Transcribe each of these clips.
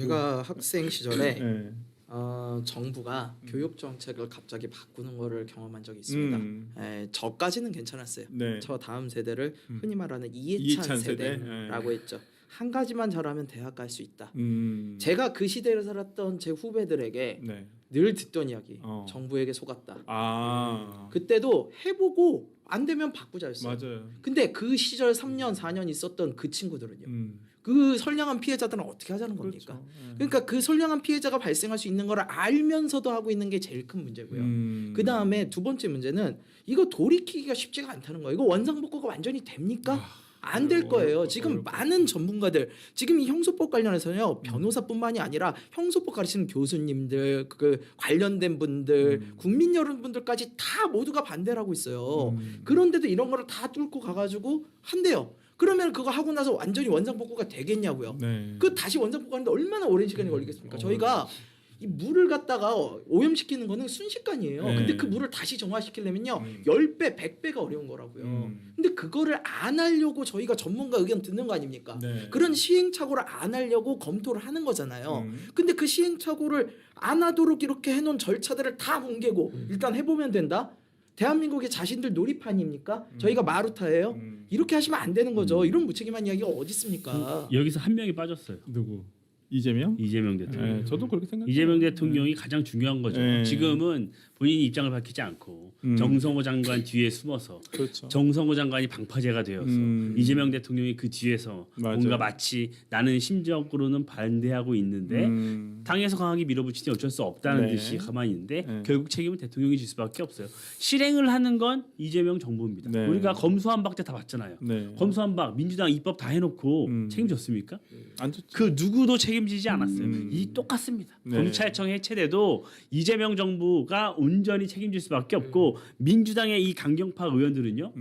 제가 학생 시절에 네. 정부가 교육 정책을 갑자기 바꾸는 거를 경험한 적이 있습니다. 저까지는 괜찮았어요. 네. 저 다음 세대를 흔히 말하는 이해찬 이해찬 세대? 세대라고 했죠. 한 가지만 잘하면 대학 갈 수 있다. 음. 제가 그 시대를 살았던 제 후배들에게 네. 늘 듣던 이야기. 어. 정부에게 속았다. 아. 그때도 해보고 안 되면 바꾸자였어요. 맞아요. 근데 그 시절 3년 4년 있었던 그 친구들은요. 음. 그 선량한 피해자들은 어떻게 하자는 겁니까? 그렇죠. 네. 그러니까 그 선량한 피해자가 발생할 수 있는 걸 알면서도 하고 있는 게 제일 큰 문제고요. 그 다음에 두 번째 문제는 이거 돌이키기가 쉽지가 않다는 거예요. 이거 원상복구가 완전히 됩니까? 안 될 거예요. 지금 많은 전문가들 지금 이 형소법 관련해서요 변호사뿐만이 아니라 형소법 가르치는 교수님들 그 관련된 분들 국민 여러분들까지 다 모두가 반대를 하고 있어요. 그런데도 이런 거를 다 뚫고 가가지고 한대요. 그러면 그거 하고 나서 완전히 원상복구가 되겠냐고요. 네. 그 다시 원상복구하는데 얼마나 오랜 시간이 걸리겠습니까? 저희가 이 물을 갖다가 오염시키는 거는 순식간이에요. 네. 근데 그 물을 다시 정화시키려면요 10배, 100배가 어려운 거라고요. 음. 근데 그거를 안 하려고 저희가 전문가 의견 듣는 거 아닙니까? 네. 그런 시행착오를 안 하려고 검토를 하는 거잖아요. 음. 근데 그 시행착오를 안 하도록 이렇게 해놓은 절차들을 다 뭉개고 일단 해보면 된다? 대한민국의 자신들 놀이판입니까? 저희가 마루타예요? 이렇게 하시면 안 되는 거죠. 이런 무책임한 이야기가 어디 있습니까? 여기서 한 명이 빠졌어요. 누구? 이재명? 이재명 대통령. 네, 저도 그렇게 생각해요. 이재명 대통령이 가장 중요한 거죠. 네. 지금은 본인이 입장을 밝히지 않고 정성호 장관 뒤에 숨어서 그렇죠. 정성호 장관이 방파제가 되어서 이재명 대통령이 그 뒤에서 맞아요. 뭔가 마치 나는 심적으로는 반대하고 있는데 당에서 강하게 밀어붙이니 어쩔 수 없다는 네. 듯이 가만히 있는데 네. 결국 책임은 대통령이 질 수밖에 없어요. 실행을 하는 건 이재명 정부입니다. 네. 우리가 검수한박제 다 봤잖아요. 네. 검수한박 민주당 입법 다 해놓고 책임졌습니까? 안 좋죠. 그 누구도 책임지지 않았어요. 이 똑같습니다. 네. 검찰청 해체돼도 이재명 정부가 온전히 책임질 수밖에 없고 민주당의 이 강경파 의원들은요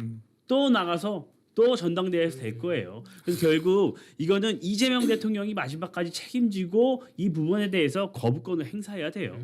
또 나가서 또 전당대회에서 될 거예요. 그래서 결국 이거는 이재명 대통령이 마지막까지 책임지고 이 부분에 대해서 거부권을 행사해야 돼요.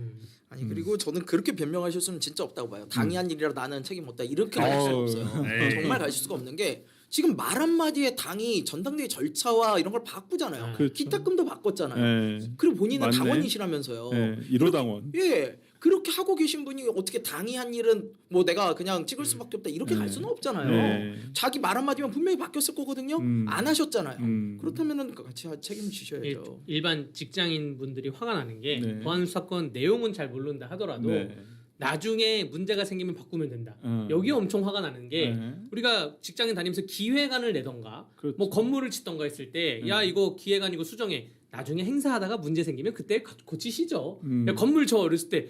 아니 그리고 저는 그렇게 변명하실 수는 진짜 없다고 봐요. 당이 한 일이라 나는 책임 없다 이렇게 가실 수가 없어요. 네. 정말 가실 수가 없는 게 지금 말 한마디에 당이 전당대회 절차와 이런 걸 바꾸잖아요. 그렇죠. 기타금도 바꿨잖아요. 네. 그리고 본인은 맞네. 당원이시라면서요. 네. 1호 당원. 예. 그렇게 하고 계신 분이 어떻게 당이 한 일은 뭐 내가 그냥 찍을 수밖에 없다 이렇게 갈 수는 없잖아요. 네. 자기 말 한마디면 분명히 바뀌었을 거거든요. 안 하셨잖아요. 그렇다면은 같이 책임 지셔야죠. 일반 직장인 분들이 화가 나는 게 네. 보안 수사권 내용은 잘 모른다 하더라도 네. 나중에 문제가 생기면 바꾸면 된다. 어. 여기 엄청 화가 나는 게 네. 우리가 직장인 다니면서 기획안을 내던가 그렇죠. 뭐 건물을 짓던가 했을 때 야 이거 기획안이고 수정해. 나중에 행사하다가 문제 생기면 그때 고치시죠. 야, 건물 저 어렸을 때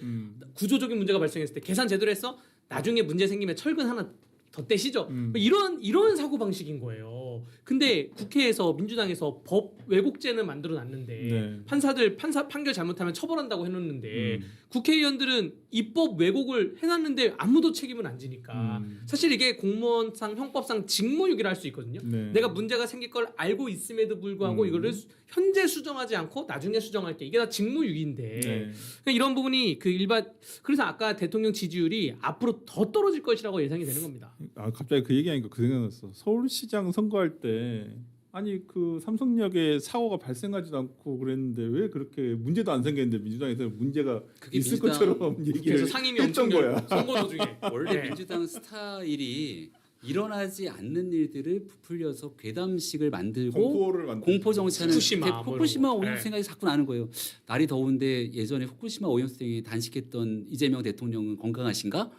구조적인 문제가 발생했을 때 계산 제대로 했어. 나중에 문제 생기면 철근 하나 더 떼시죠. 뭐 이런 사고 방식인 거예요. 근데 국회에서 민주당에서 법 왜곡죄는 만들어 놨는데 네. 판사들 판결 잘못하면 처벌한다고 해놓는데 국회의원들은 입법 왜곡을 해놨는데 아무도 책임을 안 지니까 사실 이게 공무원상 형법상 직무유기를 할 수 있거든요. 네. 내가 문제가 생길 걸 알고 있음에도 불구하고 이거를 현재 수정하지 않고 나중에 수정할게 이게 다 직무유기인데 네. 그러니까 이런 부분이 그 일반 그래서 아까 대통령 지지율이 앞으로 더 떨어질 것이라고 예상이 되는 겁니다. 아 갑자기 그 얘기하니까 그 생각났어. 서울시장 선거할 때 아니 그 삼성역에 사고가 발생하지도 않고 그랬는데 왜 그렇게 문제도 안 생겼는데 민주당에서 문제가 그게 있을 민주당 것처럼 얘기를 그래서 상임위 했던 엄청 거야. 선거 도중에 원래 네. 민주당 스타일이 일어나지 않는 일들을 부풀려서 괴담식을 만들고 공포를 만들고. 공포 정치하는 후쿠시마 뭐 후쿠시마 이런 거. 오염수 네. 생각이 자꾸 나는 거예요. 날이 더운데 예전에 후쿠시마 오염수 때문에 단식했던 이재명 대통령은 건강하신가?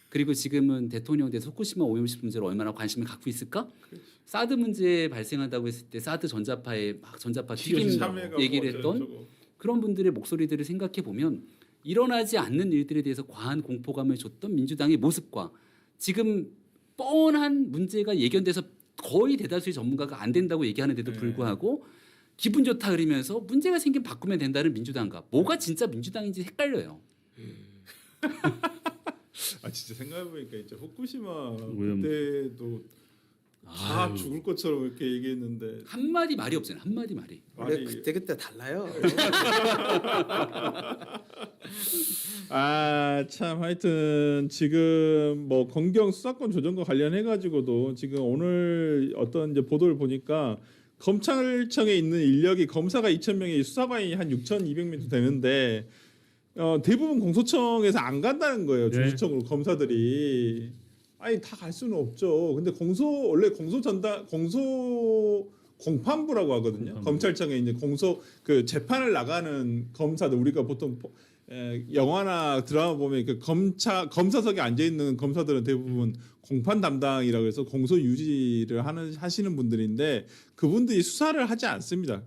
그리고 지금은 대통령 돼서 후쿠시마 오염수 문제로 얼마나 관심을 갖고 있을까? 사드 문제 발생한다고 했을 때 사드 전자파에 막 전자파 튀김 참외가 얘기를 뭐 했던 어쩌고저쩌고. 그런 분들의 목소리들을 생각해 보면 일어나지 않는 일들에 대해서 과한 공포감을 줬던 민주당의 모습과 지금 뻔한 문제가 예견돼서 거의 대다수의 전문가가 안 된다고 얘기하는데도 불구하고 기분 좋다 그러면서 문제가 생기면 바꾸면 된다는 민주당과 뭐가 진짜 민주당인지 헷갈려요. 아 진짜 생각해보니까 이제 후쿠시마 오염. 그때도 다 죽을 것처럼 이렇게 얘기했는데 한마디 말이 없잖아요. 한마디 말이. 원래 아니, 그때 달라요. 아, 참 하여튼 지금 뭐 검경 수사권 조정과 관련해 가지고도 지금 오늘 어떤 이제 보도를 보니까 검찰청에 있는 인력이 검사가 2,000명이 수사관이 한 6,200명 되는데 대부분 공소청에서 안 간다는 거예요. 네. 중수청으로 검사들이. 아니 다 갈 수는 없죠. 근데 원래 공소 공판부라고 하거든요. 공판부. 검찰청에 이제 그 재판을 나가는 검사들 우리가 보통 영화나 드라마 보면 그 검사석에 앉아 있는 검사들은 대부분 공판 담당이라고 해서 공소 유지를 하시는 분들인데 그분들이 수사를 하지 않습니다.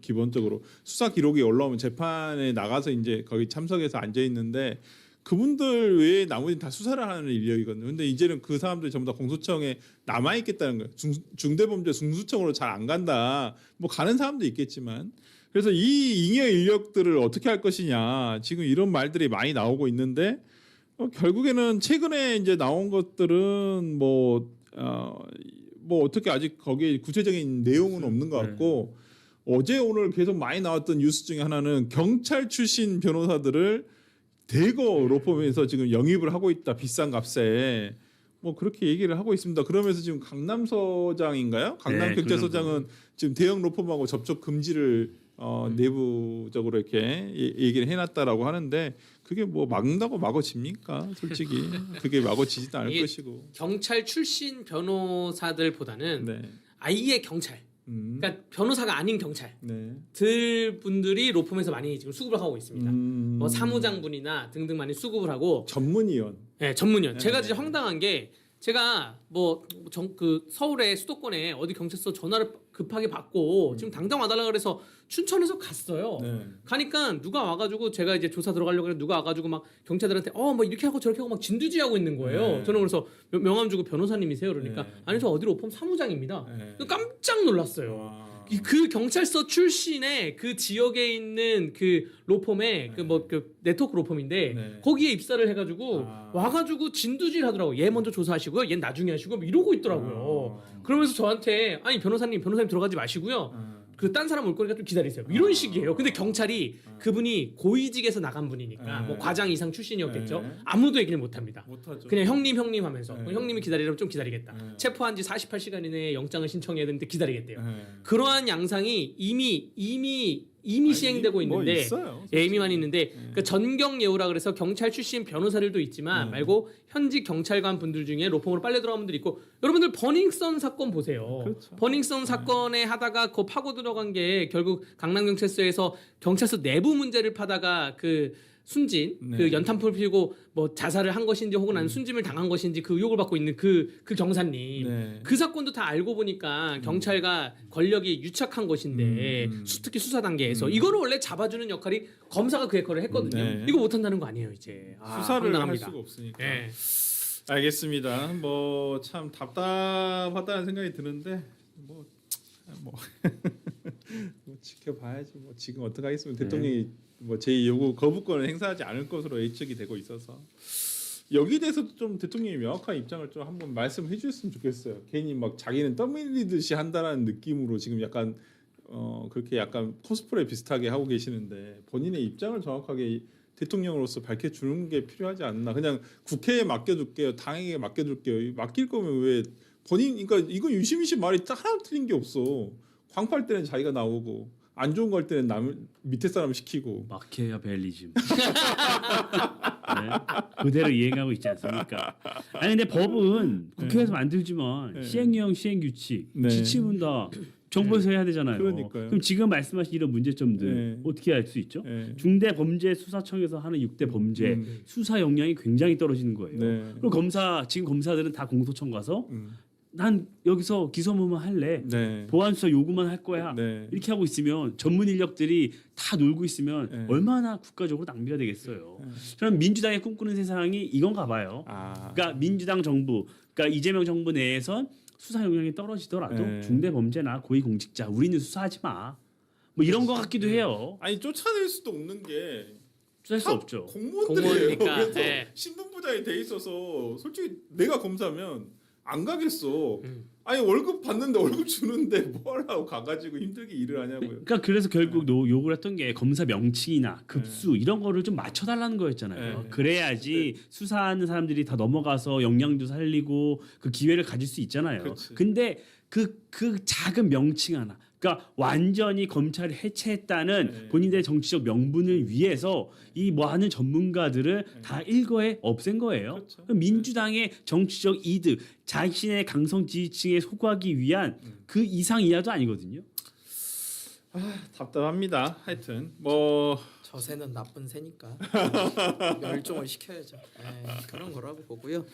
기본적으로 수사 기록이 올라오면 재판에 나가서 이제 거기 참석해서 앉아 있는데 그분들 외에 나머지는 다 수사를 하는 인력이거든요. 근데 이제는 그 사람들이 전부 다 공소청에 남아 있겠다는 거예요. 중대범죄 중수청으로 잘 안 간다. 뭐 가는 사람도 있겠지만 그래서 이 잉여 인력들을 어떻게 할 것이냐 지금 이런 말들이 많이 나오고 있는데 결국에는 최근에 이제 나온 것들은 뭐 어떻게 아직 거기에 구체적인 내용은 없는 것 같고 어제 오늘 계속 많이 나왔던 뉴스 중에 하나는 경찰 출신 변호사들을 대거 로펌에서 지금 영입을 하고 있다 비싼 값에 뭐 그렇게 얘기를 하고 있습니다. 그러면서 지금 강남서장인가요? 강남경찰서장은 지금 대형 로펌하고 접촉 금지를 내부적으로 이렇게 얘기를 해놨다라고 하는데 그게 뭐 막는다고 막아집니까? 솔직히 그게 막아지지도 않을 것이고. 경찰 출신 변호사들보다는 네. 아예 경찰. 그러니까 변호사가 아닌 경찰. 네. 들 분들이 로펌에서 많이 지금 수급을 하고 있습니다. 뭐 사무장분이나 등등 많이 수급을 하고 전문위원. 네, 전문위원. 네. 제가 진짜 황당한 게 제가 그 서울의 수도권에 어디 경찰서 전화를 급하게 받고 지금 당장 와달라 그래서 춘천에서 갔어요. 네. 가니까 누가 와가지고 제가 이제 조사 들어가려고 해서 누가 와가지고 막 경찰들한테 뭐 이렇게 하고 저렇게 하고 막 진두지휘하고 있는 거예요. 네. 저는 그래서 명함 주고 변호사님이세요? 그러니까 네. 아니 저 어디 로펌 사무장입니다. 네. 깜짝 놀랐어요. 와. 그 경찰서 출신의 그 지역에 있는 그 로펌의 그 네트워크 로펌인데 네. 거기에 입사를 해가지고 와가지고 진두질 하더라고. 얘 먼저 조사하시고요. 얘 나중에 하시고 뭐 이러고 있더라고요. 그러면서 저한테 아니 변호사님 들어가지 마시고요. 그 딴 사람 올 거니까 좀 기다리세요. 이런 식이에요. 근데 경찰이 그분이 고위직에서 나간 분이니까 뭐 과장 이상 출신이었겠죠. 네. 아무도 얘기를 못 합니다. 못하죠. 그냥 형님 하면서 네. 형님이 기다리려면 좀 기다리겠다. 네. 체포한 지 48시간 이내에 영장을 신청해야 되는데 기다리겠대요. 네. 그러한 양상이 이미 시행되고 뭐 있는데 있어요, 예미만 있는데 그 전경 예우라 그래서 경찰 출신 변호사들도 있지만 말고 현직 경찰관 분들 중에 로펌으로 빨려 들어간 분들이 있고 여러분들 버닝썬 사건 보세요. 그렇죠. 버닝썬 사건에 하다가 그 파고 들어간 게 결국 강남경찰서에서 경찰서 내부 문제를 파다가 그 순진 네. 그 연탄불 피우고 뭐 자살을 한 것인지 혹은 아니면 순짐을 당한 것인지 그 의혹을 받고 있는 그 경사님 네. 그 사건도 다 알고 보니까 경찰과 권력이 유착한 것인데 특히 수사 단계에서 이거를 원래 잡아주는 역할이 검사가 그 역할을 했거든요. 네. 이거 못한다는 거 아니에요 이제. 수사를 할 황당합니다. 수가 없으니까. 예. 알겠습니다. 뭐 참 답답하다는 생각이 드는데 뭐 지켜봐야지. 뭐 지금 어떻게 하겠습니까? 대통령이 뭐 제 요구 거부권을 행사하지 않을 것으로 예측이 되고 있어서 여기에 대해서도 좀 대통령이 명확한 입장을 좀 한번 말씀해 주셨으면 좋겠어요. 괜히 막 자기는 떠밀리듯이 한다라는 느낌으로 지금 약간 그렇게 약간 코스프레 비슷하게 하고 계시는데 본인의 입장을 정확하게 대통령으로서 밝혀주는 게 필요하지 않나. 그냥 국회에 맡겨둘게요. 당에게 맡겨둘게요. 맡길 거면 왜 그러니까 이거 유시민 씨 말이 딱 하나 틀린 게 없어. 광팔 때는 자기가 나오고 안 좋은 거 할 때는 남 밑에 사람 시키고. 마키아벨리즘. 네? 그대로 이행하고 있지 않습니까? 아니 근데 법은 국회에서 만들지만 시행령, 시행규칙, 네. 지침은 다 정부에서 해야 되잖아요. 그러니까요. 그럼 지금 말씀하신 이런 문제점들 네. 어떻게 할 수 있죠? 네. 중대범죄수사청에서 하는 6대 범죄 수사 역량이 굉장히 떨어지는 거예요. 네. 그럼 지금 검사들은 다 공소청 가서 난 여기서 기소문만 할래. 네. 보안수사 요구만 할 거야. 네. 이렇게 하고 있으면 전문 인력들이 다 놀고 있으면 네. 얼마나 국가적으로 낭비가 되겠어요. 저는 민주당이 꿈꾸는 세상이 이건가 봐요. 그러니까 민주당 정부, 그러니까 이재명 정부 내에선 수사 역량이 떨어지더라도 네. 중대범죄나 고위공직자 우리는 수사하지 마. 뭐 이런 거 같기도 해요. 아니 쫓아낼 수도 없는 게 수사할 수 없죠. 공무원들이에요. 공무원이니까, 그래서 네. 신분부장이 돼 있어서 솔직히 내가 검사면 안 가겠어. 아니 월급 받는데 월급 주는데 뭐 하려고 가가지고 힘들게 일을 하냐고요. 그러니까 그래서 결국 요구를 했던 게 검사 명칭이나 급수 이런 거를 좀 맞춰달라는 거였잖아요. 네. 그래야지 수사하는 사람들이 다 넘어가서 역량도 살리고 그 기회를 가질 수 있잖아요. 그렇지. 근데 그 작은 명칭 하나, 그러니까 완전히 검찰을 해체했다는 네. 본인들의 정치적 명분을 위해서 이 뭐 하는 전문가들을 다 일거에 없앤 거예요. 그렇죠. 그럼 민주당의 정치적 이득, 자신의 강성 지지층에 소구하기 위한 그 이상 이하도 아니거든요. 답답합니다. 하여튼 뭐 저 새는 나쁜 새니까 멸종을 시켜야죠. 그런 거라고 보고요.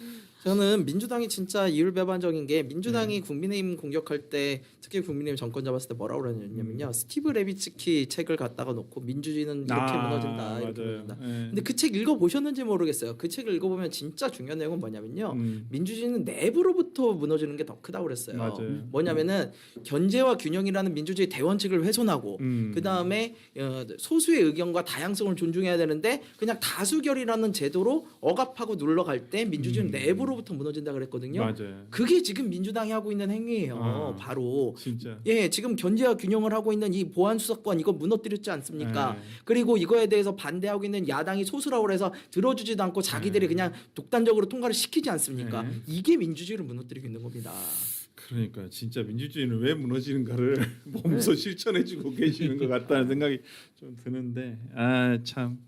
저는 민주당이 진짜 이율배반적인 게 민주당이 국민의힘 공격할 때 특히 국민의힘 정권 잡았을 때 뭐라고 그러냐면요. 스티브 레비츠키 책을 갖다가 놓고 민주주의는 이렇게 무너진다 이렇게 맞아요. 무너진다. 네. 근데 그 책 읽어보셨는지 모르겠어요. 그 책을 읽어보면 진짜 중요한 내용은 뭐냐면요. 민주주의는 내부로부터 무너지는 게 더 크다고 그랬어요. 맞아요. 뭐냐면은 견제와 균형이라는 민주주의 대원칙을 훼손하고 그 다음에 소수의 의견과 다양성을 존중해야 되는데 그냥 다수결이라는 제도로 억압하고 눌러갈 때 민주주의는 내부로부터 무너진다 그랬거든요. 맞아요. 그게 지금 민주당이 하고 있는 행위예요. 바로 진짜. 예, 지금 견제와 균형을 하고 있는 이 보안 수사권 이거 무너뜨렸지 않습니까? 네. 그리고 이거에 대해서 반대하고 있는 야당이 소수라고 해서 들어주지도 않고 자기들이 그냥 독단적으로 통과를 시키지 않습니까? 네. 이게 민주주의를 무너뜨리고 있는 겁니다. 그러니까 진짜 민주주의는 왜 무너지는가를 몸소 실천해주고 계시는 것 같다는 생각이 좀 드는데 참.